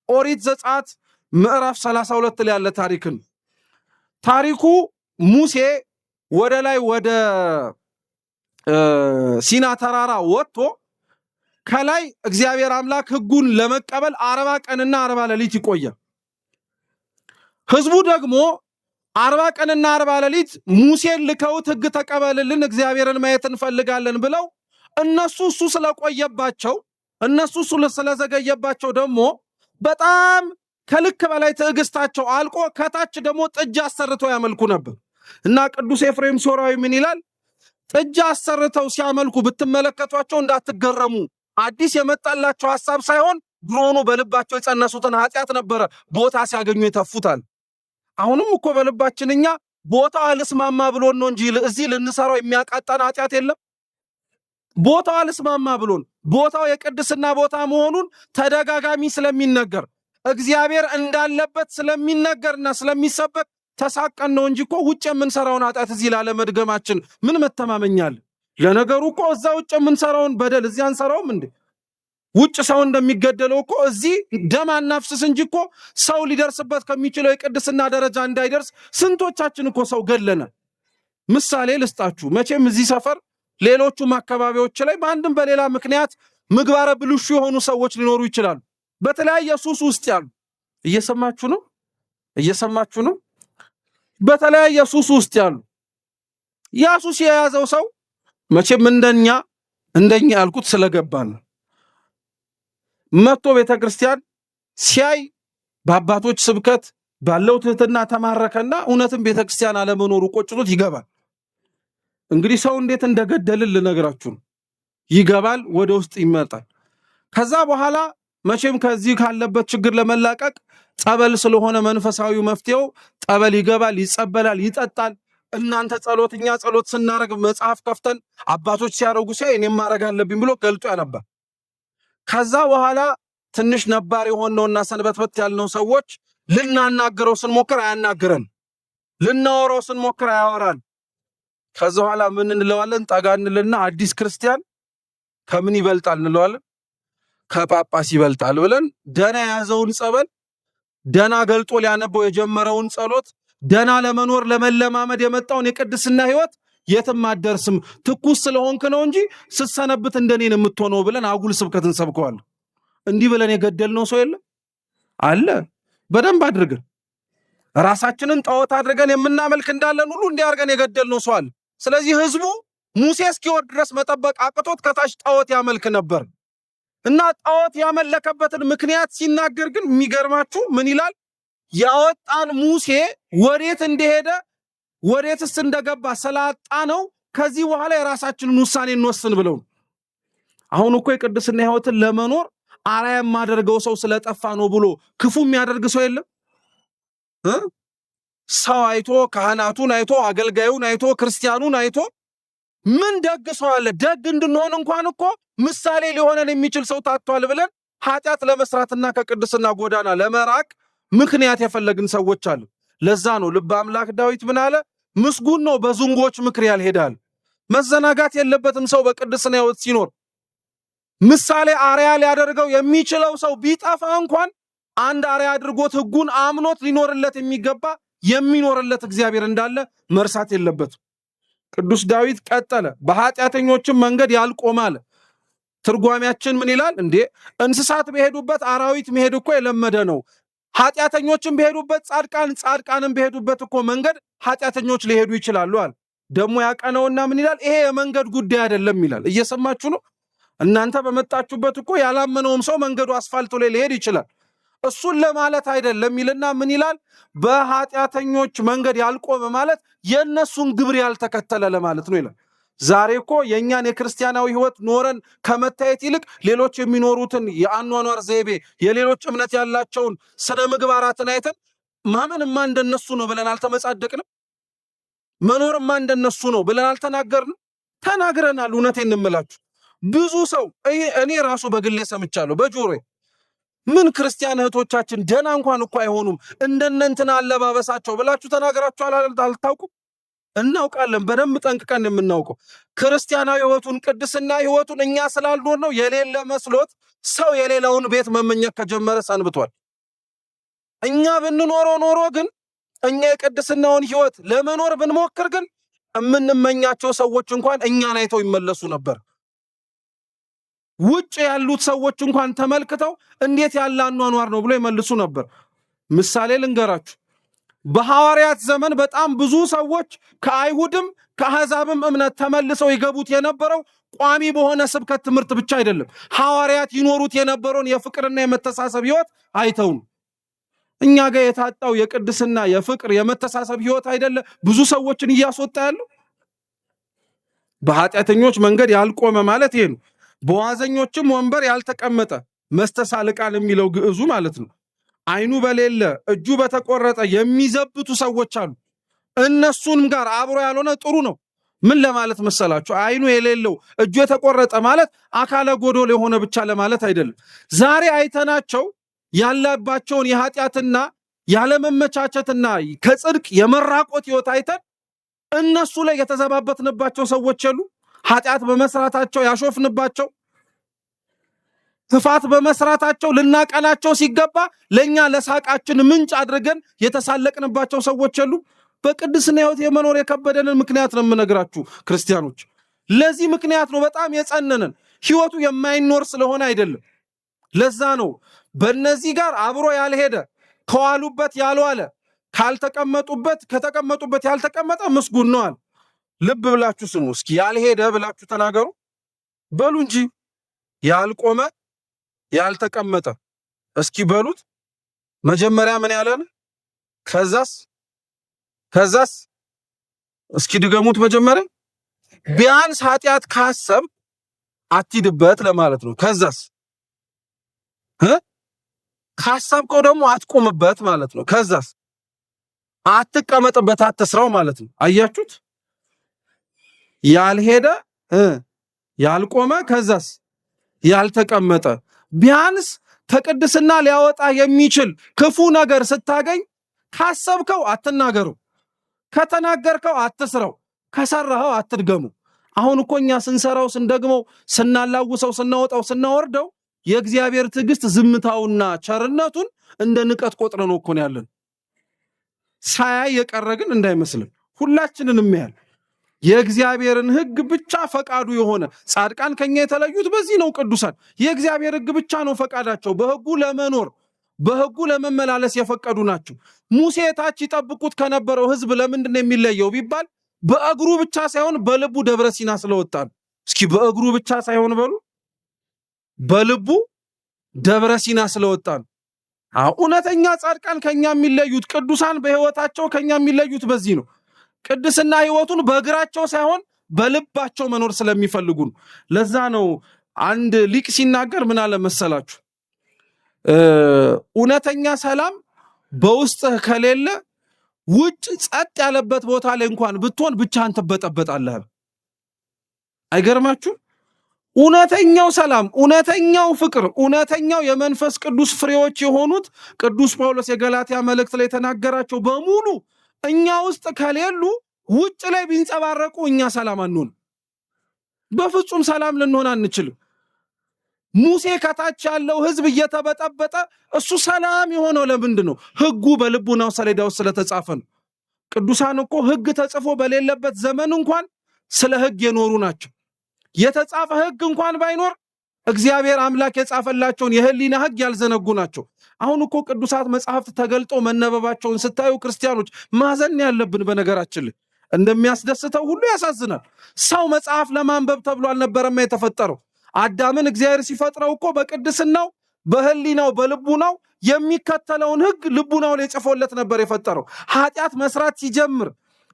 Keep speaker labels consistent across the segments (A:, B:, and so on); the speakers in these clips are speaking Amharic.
A: ኦሪት ዘጸአት ምዕራፍ 32 ላይ ያለ ታሪኩ ሙሴ ወደ ላይ ወደ ሲና ተራራ ወጥቶ ከላይ እግዚአብሔር አምላክ ሕጉን ለመቀበል 40 ቀንና 40 ሌሊት ይቆያል። ሕዝቡ ደግሞ 40 ቀንና 40 ሌሊት ሙሴን ልከውት ሕግ ተቀበልልን እግዚአብሔርን ማየት እንፈልጋለን ብለው እነሱ ስለቆየባቸው ስለዘገየባቸው ደግሞ በጣም ከልክ በላይ ትዕግስታቸው አልቆ ከታች ደግሞ ጥጃ አሰርተው ያመልኩ ነበር። እና ቅዱስ ኤፍሬም ሶርያዊ ምን ይላል? ጥጃ አሰርተው ሲያመልኩ ብትመለከቷቸው እንዳትገረሙ፣ አዲስ የመጣላቸው ሐሳብ ሳይሆን ድሮኑ በልባቸው የጸነሱትን ኃጢአት ነበረ ቦታ ሲያገኙ ይተፉታል። አሁንም እኮ በልባችን እኛ ቦታው አልስማማ ብሎን ነው እንጂ እዚህ ልንሰራው የሚያቃጣን ኃጢአት የለም። ቦታው አልስማማ ብሎን ቦታው የቅድስና ቦታ መሆኑን ተደጋጋሚ ስለሚነገር እግዚአብሔር እንዳለበት ስለሚነገርና ስለሚሰበክ ተሳቀን ነው እንጂ እኮ ውጭ የምንሰራውን ኃጢአት እዚህ ላለመድገማችን ምን መተማመኛል? ለነገሩ እኮ እዛ ውጭ የምንሰራውን በደል እዚህ አንሰራውም እንዴ? ውጭ ሰው እንደሚገደለው እኮ እዚህ ደም አናፍስስ እንጂ እኮ ሰው ሊደርስበት ከሚችለው የቅድስና ደረጃ እንዳይደርስ ስንቶቻችን እኮ ሰው ገለነ። ምሳሌ ልስጣችሁ። መቼም እዚህ ሰፈር ሌሎቹም አካባቢዎች ላይ በአንድም በሌላ ምክንያት ምግባረ ብልሹ የሆኑ ሰዎች ሊኖሩ ይችላሉ። በተለያየ ሱስ ውስጥ ያሉ እየሰማችሁ ነው። በተለያየ ሱስ ውስጥ ያሉ ያ ሱስ የያዘው ሰው መቼም እንደኛ ያልኩት ስለገባን መጥቶ ቤተክርስቲያን ሲያይ በአባቶች ስብከት ባለው ትህትና ተማረከና እውነትም ቤተክርስቲያን አለመኖሩ ቆጭቶት ይገባል። እንግዲህ ሰው እንዴት እንደገደልን ልነግራችሁ ነው። ይገባል፣ ወደ ውስጥ ይመጣል። ከዛ በኋላ መቼም ከዚህ ካለበት ችግር ለመላቀቅ ጸበል ስለሆነ መንፈሳዊ መፍትሄው ጸበል ይገባል፣ ይጸበላል፣ ይጠጣል። እናንተ ጸሎት እኛ ጸሎት ስናረግ መጽሐፍ ከፍተን አባቶች ሲያረጉ ሲያይ እኔም ማረግ አለብኝ ብሎ ገልጦ ያነባል። ከዛ በኋላ ትንሽ ነባር የሆነውና ሰንበትበት ያልነው ሰዎች ልናናገረው ስንሞክር አያናግረን፣ ልናወራው ስንሞክር አያወራን። ከዛ በኋላ ምን እንለዋለን? ጠጋ እንልና አዲስ ክርስቲያን ከምን ይበልጣል እንለዋለን? ከጳጳስ ይበልጣል ብለን ደና የያዘውን ጸበል ደና ገልጦ ሊያነበው የጀመረውን ጸሎት ደና ለመኖር ለመለማመድ የመጣውን የቅድስና ሕይወት የትም አደርስም ትኩስ ስለሆንክ ነው እንጂ ስትሰነብት እንደኔን የምትሆነው ብለን አጉል ስብከትን ሰብከዋል። እንዲህ ብለን የገደልነው ሰው የለም አለ። በደንብ አድርገን ራሳችንን ጣዖት አድርገን የምናመልክ እንዳለን ሁሉ እንዲያርገን የገደልነው ሰው አለ። ስለዚህ ህዝቡ ሙሴ እስኪወርድ ድረስ መጠበቅ አቅቶት ከታች ጣዖት ያመልክ ነበር እና ጣዖት ያመለከበትን ምክንያት ሲናገር ግን የሚገርማችሁ ምን ይላል? ያወጣን ሙሴ ወዴት እንደሄደ ወዴትስ እንደገባ ስላጣ ነው ከዚህ በኋላ የራሳችንን ውሳኔ እንወስን ብለው። አሁን እኮ የቅድስና ሕይወትን ለመኖር አርአያ የማደርገው ሰው ስለጠፋ ነው ብሎ ክፉ የሚያደርግ ሰው የለም። ሰው አይቶ ካህናቱን አይቶ አገልጋዩን አይቶ ክርስቲያኑን አይቶ ምን ደግ ሰው አለ? ደግ እንድንሆን እንኳን እኮ ምሳሌ ሊሆነን የሚችል ሰው ታጥቷል ብለን ኃጢአት ለመስራትና ከቅድስና ጎዳና ለመራቅ ምክንያት የፈለግን ሰዎች አሉ። ለዛ ነው ልበ አምላክ ዳዊት ምን አለ? ምስጉን ነው በዝንጎች ምክር ያልሄዳል። መዘናጋት የለበትም ሰው በቅድስና ሕይወት ሲኖር። ምሳሌ አርአያ ሊያደርገው የሚችለው ሰው ቢጠፋ እንኳን አንድ አርአያ አድርጎት ሕጉን አምኖት ሊኖርለት የሚገባ የሚኖርለት እግዚአብሔር እንዳለ መርሳት የለበትም። ቅዱስ ዳዊት ቀጠለ፣ በኃጢአተኞችም መንገድ ያልቆመ አለ። ትርጓሜያችን ምን ይላል? እንዴ እንስሳት በሄዱበት አራዊት መሄድ እኮ የለመደ ነው። ኃጢአተኞችም በሄዱበት ጻድቃንም በሄዱበት እኮ መንገድ ኃጢአተኞች ሊሄዱ ይችላሉ አለ። ደግሞ ያቀነውና ምን ይላል? ይሄ የመንገድ ጉዳይ አይደለም ይላል። እየሰማችሁ ነው? እናንተ በመጣችሁበት እኮ ያላመነውም ሰው መንገዱ አስፋልቱ ላይ ሊሄድ ይችላል። እሱን ለማለት አይደለም ይልና ምን ይላል? በኃጢአተኞች መንገድ ያልቆመ ማለት የነሱን ግብር ያልተከተለ ለማለት ነው ይላል። ዛሬ እኮ የኛን የክርስቲያናዊ ሕይወት ኖረን ከመታየት ይልቅ ሌሎች የሚኖሩትን የአኗኗር ዘይቤ የሌሎች እምነት ያላቸውን ስነ ምግባራትን አይተን ማመንማ እንደነሱ ነው ብለን አልተመጻደቅንም። መኖርማ እንደነሱ ነው ብለን አልተናገርንም። ተናግረናል። እውነቴን እንምላችሁ ብዙ ሰው እኔ ራሱ በግሌ ሰምቻለሁ በጆሮዬ። ምን ክርስቲያን እህቶቻችን ደና እንኳን እኮ አይሆኑም እንደነንትና አለባበሳቸው ብላችሁ ተናገራችሁ አልታውቁም? እናውቃለን። በደንብ ጠንቅቀን የምናውቀው ክርስቲያናዊ ሕይወቱን ቅድስና ሕይወቱን እኛ ስላልኖር ነው የሌለ መስሎት ሰው የሌላውን ቤት መመኘት ከጀመረ ሰንብቷል። እኛ ብንኖረው ኖሮ ግን እኛ የቅድስናውን ህይወት ለመኖር ብንሞክር ግን የምንመኛቸው ሰዎች እንኳን እኛን አይተው ይመለሱ ነበር። ውጭ ያሉት ሰዎች እንኳን ተመልክተው እንዴት ያለ አኗኗር ነው ብሎ ይመልሱ ነበር። ምሳሌ ልንገራችሁ። በሐዋርያት ዘመን በጣም ብዙ ሰዎች ከአይሁድም ከአሕዛብም እምነት ተመልሰው ይገቡት የነበረው ቋሚ በሆነ ስብከት ትምህርት ብቻ አይደለም። ሐዋርያት ይኖሩት የነበረውን የፍቅርና የመተሳሰብ ህይወት አይተው ነው። እኛ ጋር የታጣው የቅድስና የፍቅር የመተሳሰብ ህይወት አይደለም ብዙ ሰዎችን እያስወጣ ያለው። በኃጢአተኞች መንገድ ያልቆመ ማለት ይሄ ነው። በዋዘኞችም ወንበር ያልተቀመጠ መስተሳልቃን የሚለው ግዕዙ ማለት ነው። አይኑ በሌለ እጁ በተቆረጠ የሚዘብቱ ሰዎች አሉ። እነሱንም ጋር አብሮ ያልሆነ ጥሩ ነው። ምን ለማለት መሰላችሁ? አይኑ የሌለው እጁ የተቆረጠ ማለት አካለ ጎዶሎ የሆነ ብቻ ለማለት አይደለም። ዛሬ አይተናቸው ያለባቸውን የኃጢአትና ያለመመቻቸትና ከጽድቅ የመራቆት ህይወት አይተን እነሱ ላይ የተዘባበትንባቸው ሰዎች የሉ? ኃጢአት በመስራታቸው ያሾፍንባቸው፣ ክፋት በመስራታቸው ልናቀናቸው ሲገባ ለኛ ለሳቃችን ምንጭ አድርገን የተሳለቅንባቸው ሰዎች የሉ? በቅድስና ህይወት የመኖር የከበደንን ምክንያት ነው የምነግራችሁ ክርስቲያኖች። ለዚህ ምክንያት ነው በጣም የጸነነን፣ ህይወቱ የማይኖር ስለሆነ አይደለም። ለዛ ነው በእነዚህ ጋር አብሮ ያልሄደ ከዋሉበት ያልዋለ ካልተቀመጡበት ከተቀመጡበት ያልተቀመጠ ምስጉን ነው አለ። ልብ ብላችሁ ስሙ እስኪ። ያልሄደ ብላችሁ ተናገሩ በሉ እንጂ ያልቆመ ያልተቀመጠ እስኪ በሉት። መጀመሪያ ምን ያለን? ከዛስ እስኪ ድገሙት። መጀመሪያ ቢያንስ ኃጢአት ካሰብ አትሂድበት ለማለት ነው። ከዛስ ካሰብከው ደግሞ አትቆምበት ማለት ነው። ከዛስ አትቀመጥበት፣ አትስራው ማለት ነው። አያችሁት? ያልሄደ ያልቆመ ከዛስ ያልተቀመጠ። ቢያንስ ከቅድስና ሊያወጣ የሚችል ክፉ ነገር ስታገኝ ካሰብከው አትናገሩ፣ ከተናገርከው አትስራው፣ ከሰራኸው አትድገሙ። አሁን እኮ እኛ ስንሰራው ስንደግመው ስናላውሰው ስናወጣው ስናወርደው የእግዚአብሔር ትዕግስት ዝምታውና ቸርነቱን እንደ ንቀት ቆጥረን እኮ ነው ያለን። ሳያይ የቀረ ግን እንዳይመስልን ሁላችንንም ያህል የእግዚአብሔርን ሕግ ብቻ ፈቃዱ የሆነ ጻድቃን ከኛ የተለዩት በዚህ ነው። ቅዱሳን የእግዚአብሔር ሕግ ብቻ ነው ፈቃዳቸው። በሕጉ ለመኖር በሕጉ ለመመላለስ የፈቀዱ ናቸው። ሙሴ ታች ይጠብቁት ከነበረው ሕዝብ ለምንድን ነው የሚለየው ቢባል በእግሩ ብቻ ሳይሆን በልቡ ደብረ ሲና ስለወጣ ነው። እስኪ በእግሩ ብቻ ሳይሆን በሉ በልቡ ደብረ ሲና ስለወጣ ነው። እውነተኛ ጻድቃን ከኛ የሚለዩት ቅዱሳን በሕይወታቸው ከኛ የሚለዩት በዚህ ነው። ቅድስና ህይወቱን በእግራቸው ሳይሆን በልባቸው መኖር ስለሚፈልጉ ነው። ለዛ ነው አንድ ሊቅ ሲናገር ምን አለ መሰላችሁ? እውነተኛ ሰላም በውስጥህ ከሌለ ውጭ ጸጥ ያለበት ቦታ ላይ እንኳን ብትሆን ብቻህን ትበጠበጣለህ። አይገርማችሁ? እውነተኛው ሰላም፣ እውነተኛው ፍቅር፣ እውነተኛው የመንፈስ ቅዱስ ፍሬዎች የሆኑት ቅዱስ ጳውሎስ የገላትያ መልእክት ላይ የተናገራቸው በሙሉ እኛ ውስጥ ከሌሉ ውጭ ላይ ቢንጸባረቁ እኛ ሰላም አንሆን፣ በፍጹም ሰላም ልንሆን አንችልም። ሙሴ ከታች ያለው ህዝብ እየተበጠበጠ እሱ ሰላም የሆነው ለምንድን ነው? ህጉ በልቡናው ሰሌዳ ውስጥ ስለተጻፈ ነው። ቅዱሳን እኮ ህግ ተጽፎ በሌለበት ዘመን እንኳን ስለ ህግ የኖሩ ናቸው። የተጻፈ ህግ እንኳን ባይኖር እግዚአብሔር አምላክ የጻፈላቸውን የህሊና ህግ ያልዘነጉ ናቸው። አሁን እኮ ቅዱሳት መጽሐፍት ተገልጦ መነበባቸውን ስታዩ ክርስቲያኖች ማዘን ያለብን በነገራችን ላይ እንደሚያስደስተው ሁሉ ያሳዝናል። ሰው መጽሐፍ ለማንበብ ተብሎ አልነበረማ የተፈጠረው። አዳምን እግዚአብሔር ሲፈጥረው እኮ በቅድስናው በህሊናው በልቡናው የሚከተለውን ህግ ልቡናው ላይ ጽፎለት ነበር የፈጠረው። ኃጢአት መስራት ሲጀምር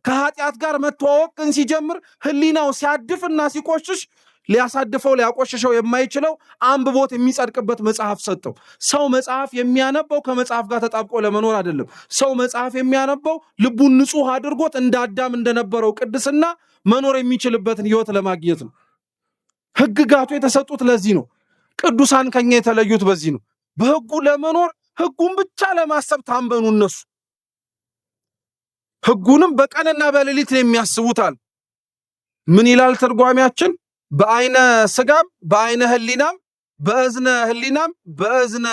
A: ከኃጢአት ጋር መተዋወቅን ሲጀምር ህሊናው ሲያድፍና ሲቆሽሽ ሊያሳድፈው ሊያቆሽሸው የማይችለው አንብቦት የሚጸድቅበት መጽሐፍ ሰጠው። ሰው መጽሐፍ የሚያነበው ከመጽሐፍ ጋር ተጣብቆ ለመኖር አይደለም። ሰው መጽሐፍ የሚያነበው ልቡን ንጹህ አድርጎት እንደ አዳም እንደነበረው ቅድስና መኖር የሚችልበትን ህይወት ለማግኘት ነው። ህግጋቱ የተሰጡት ለዚህ ነው። ቅዱሳን ከኛ የተለዩት በዚህ ነው። በህጉ ለመኖር ህጉን ብቻ ለማሰብ ታንበኑ እነሱ ህጉንም በቀንና በሌሊት የሚያስቡታል። ምን ይላል ትርጓሜያችን? በአይነ ስጋም በአይነ ህሊናም በእዝነ ህሊናም በእዝነ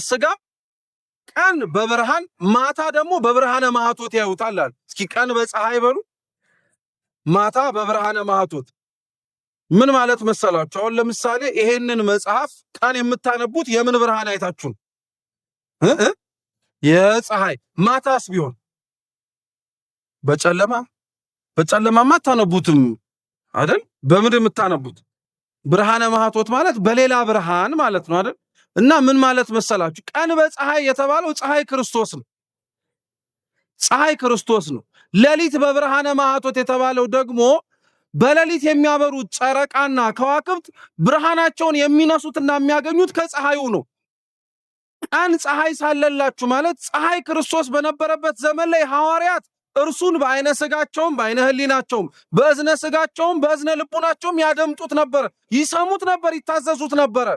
A: ስጋም ቀን በብርሃን ማታ ደግሞ በብርሃነ ማህቶት ያዩታል አለ። እስኪ ቀን በፀሐይ በሉ፣ ማታ በብርሃነ ማህቶት ምን ማለት መሰላችሁ? አሁን ለምሳሌ ይሄንን መጽሐፍ ቀን የምታነቡት የምን ብርሃን አይታችሁን? የፀሐይ። ማታስ ቢሆን በጨለማማ አታነቡትም አይደል? በምን የምታነቡት? ብርሃነ ማህቶት ማለት በሌላ ብርሃን ማለት ነው አይደል? እና ምን ማለት መሰላችሁ? ቀን በፀሐይ የተባለው ፀሐይ ክርስቶስ ነው። ፀሐይ ክርስቶስ ነው። ሌሊት በብርሃነ ማህቶት የተባለው ደግሞ በሌሊት የሚያበሩት ጨረቃና ከዋክብት ብርሃናቸውን የሚነሱትና የሚያገኙት ከፀሐዩ ነው። ቀን ፀሐይ ሳለላችሁ ማለት ፀሐይ ክርስቶስ በነበረበት ዘመን ላይ ሐዋርያት እርሱን በአይነ ስጋቸውም በአይነ ህሊናቸውም በእዝነ ስጋቸውም በእዝነ ልቡናቸውም ያደምጡት ነበር፣ ይሰሙት ነበር፣ ይታዘዙት ነበር።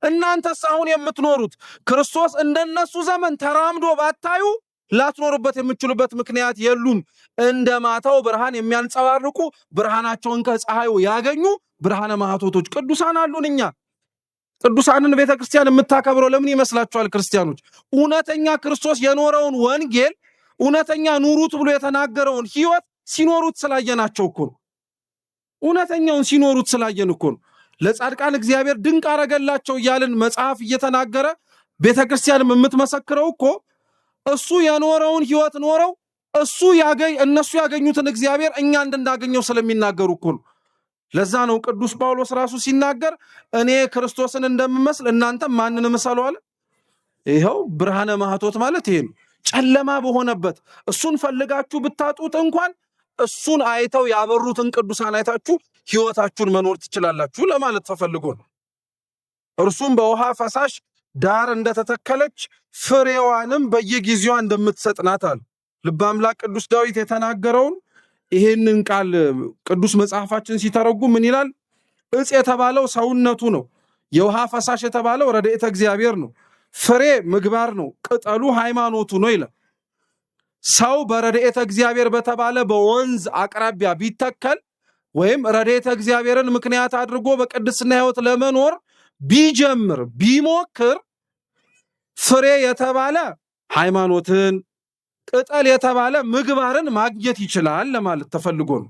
A: እናንተስ አሁን የምትኖሩት ክርስቶስ እንደነሱ ዘመን ተራምዶ ባታዩ ላትኖሩበት የምትችሉበት ምክንያት የሉም። እንደ ማታው ብርሃን የሚያንጸባርቁ ብርሃናቸውን ከፀሐዩ ያገኙ ብርሃነ ማህቶቶች ቅዱሳን አሉን። እኛ ቅዱሳንን ቤተክርስቲያን የምታከብረው ለምን ይመስላችኋል? ክርስቲያኖች እውነተኛ ክርስቶስ የኖረውን ወንጌል እውነተኛ ኑሩት ብሎ የተናገረውን ህይወት ሲኖሩት ስላየናቸው እኮ ነው። እውነተኛውን ሲኖሩት ስላየን እኮ ነው። ለጻድቃን እግዚአብሔር ድንቅ አረገላቸው እያልን መጽሐፍ እየተናገረ ቤተክርስቲያንም የምትመሰክረው እኮ እሱ የኖረውን ህይወት ኖረው እነሱ ያገኙትን እግዚአብሔር እኛ እንድናገኘው ስለሚናገሩ እኮ ነው። ለዛ ነው ቅዱስ ጳውሎስ ራሱ ሲናገር እኔ ክርስቶስን እንደምመስል እናንተም ማንን ምሰሉ አለ። ይኸው ብርሃነ ማህቶት ማለት ይሄ ነው። ጨለማ በሆነበት እሱን ፈልጋችሁ ብታጡት እንኳን እሱን አይተው ያበሩትን ቅዱሳን አይታችሁ ህይወታችሁን መኖር ትችላላችሁ ለማለት ተፈልጎ ነው። እርሱም በውሃ ፈሳሽ ዳር እንደተተከለች ፍሬዋንም በየጊዜዋ እንደምትሰጥናት አለ። ልበ አምላክ ቅዱስ ዳዊት የተናገረውን ይሄንን ቃል ቅዱስ መጽሐፋችን ሲተረጉም ምን ይላል? ዕፅ የተባለው ሰውነቱ ነው። የውሃ ፈሳሽ የተባለው ረድኤተ እግዚአብሔር ነው። ፍሬ ምግባር ነው። ቅጠሉ ሃይማኖቱ ነው ይላል። ሰው በረድኤተ እግዚአብሔር በተባለ በወንዝ አቅራቢያ ቢተከል ወይም ረድኤተ እግዚአብሔርን ምክንያት አድርጎ በቅድስና ህይወት ለመኖር ቢጀምር ቢሞክር ፍሬ የተባለ ሃይማኖትን ቅጠል የተባለ ምግባርን ማግኘት ይችላል ለማለት ተፈልጎ ነው።